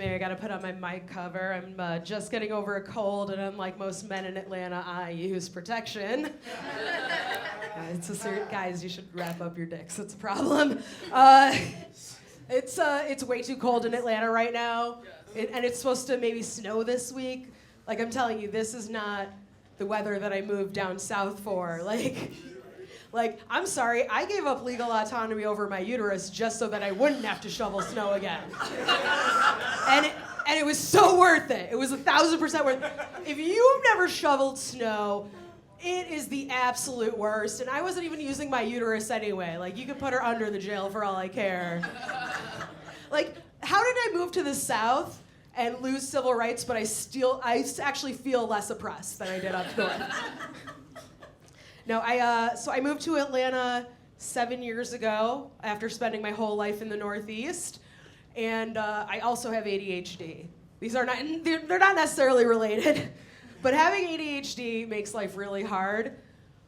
me. I gotta put on my mic cover. I'm just getting over a cold, and unlike most men in Atlanta, I use protection. Guys, you should wrap up your dicks. It's a problem. It's way too cold in Atlanta right now, and it's supposed to maybe snow this week. Like, I'm telling you, this is not the weather that I moved down south for. Like, I'm sorry, I gave up legal autonomy over my uterus just so that I wouldn't have to shovel snow again. And it was so worth it. It was 1,000% worth it. If you've never shoveled snow, it is the absolute worst. And I wasn't even using my uterus anyway. Like, you could put her under the jail for all I care. Like, how did I move to the South and lose civil rights, but I actually feel less oppressed than I did up north? No, so I moved to Atlanta 7 years ago after spending my whole life in the Northeast, and I also have ADHD. They're not necessarily related, but having ADHD makes life really hard.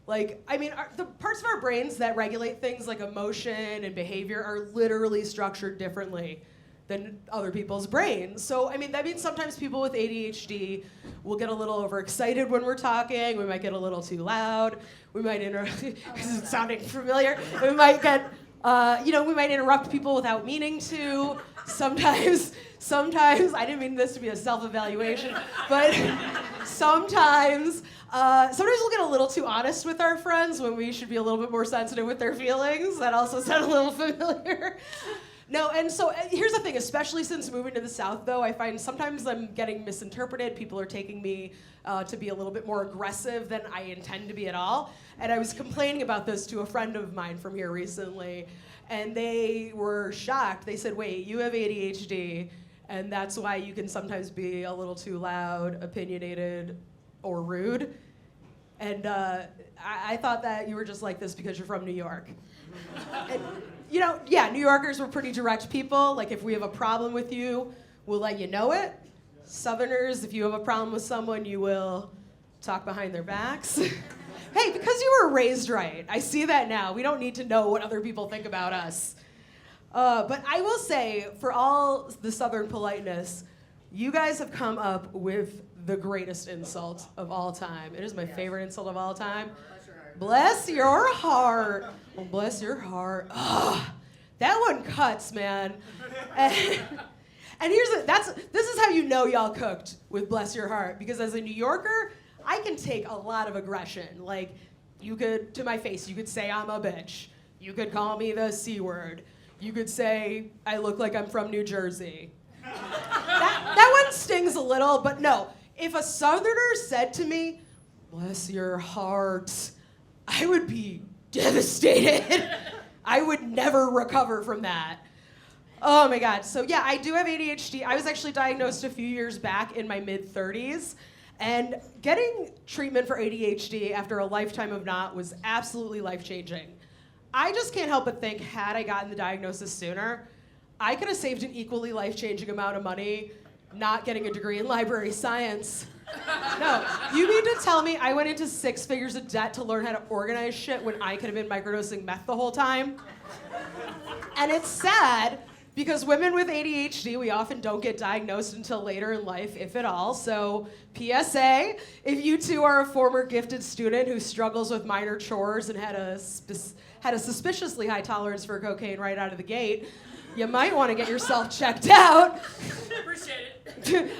Like, I mean, the parts of our brains that regulate things like emotion and behavior are literally structured differently than other people's brains. So, I mean, that means sometimes people with ADHD will get a little overexcited when we're talking. We might get a little too loud. We might interrupt, because it's sounding familiar. We might get, we might interrupt people without meaning to. Sometimes, I didn't mean this to be a self-evaluation, but sometimes we'll get a little too honest with our friends when we should be a little bit more sensitive with their feelings. That also sounds a little familiar. No, and so here's the thing, especially since moving to the South, though, I find sometimes I'm getting misinterpreted. People are taking me to be a little bit more aggressive than I intend to be at all. And I was complaining about this to a friend of mine from here recently, and they were shocked. They said, wait, you have ADHD, and that's why you can sometimes be a little too loud, opinionated, or rude. And I thought that you were just like this because you're from New York. And, New Yorkers were pretty direct people. Like, if we have a problem with you, we'll let you know it. Southerners, if you have a problem with someone, you will talk behind their backs. Hey, because you were raised right. I see that now. We don't need to know what other people think about us. But I will say, for all the Southern politeness, you guys have come up with the greatest insult of all time. It is my favorite insult of all time. Bless your heart. Oh, bless your heart. Ugh, that one cuts, man. And this is how you know y'all cooked with bless your heart, because as a New Yorker, I can take a lot of aggression. Like, you could, to my face, you could say I'm a bitch. You could call me the C word. You could say I look like I'm from New Jersey. That one stings a little, but no. If a Southerner said to me, bless your heart, I would be devastated. I would never recover from that. Oh my God. So yeah, I do have ADHD. I was actually diagnosed a few years back in my mid-30s. And getting treatment for ADHD after a lifetime of not was absolutely life-changing. I just can't help but think, had I gotten the diagnosis sooner, I could have saved an equally life-changing amount of money not getting a degree in library science. No, you mean to tell me I went into 6 figures of debt to learn how to organize shit when I could have been microdosing meth the whole time? And it's sad, because women with ADHD, we often don't get diagnosed until later in life, if at all. So, PSA, if you too are a former gifted student who struggles with minor chores and had a suspiciously high tolerance for cocaine right out of the gate, you might want to get yourself checked out. Appreciate it.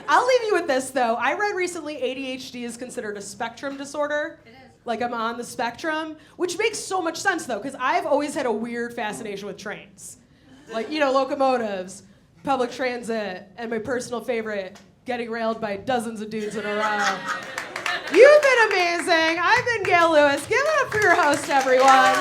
I'll leave you with this, though. I read recently ADHD is considered a spectrum disorder. It is. Like, I'm on the spectrum, which makes so much sense, though, because I've always had a weird fascination with trains. Like, locomotives, public transit, and my personal favorite, getting railed by dozens of dudes in a row. You've been amazing. I've been Gayle Lewis. Give it up for your host, everyone.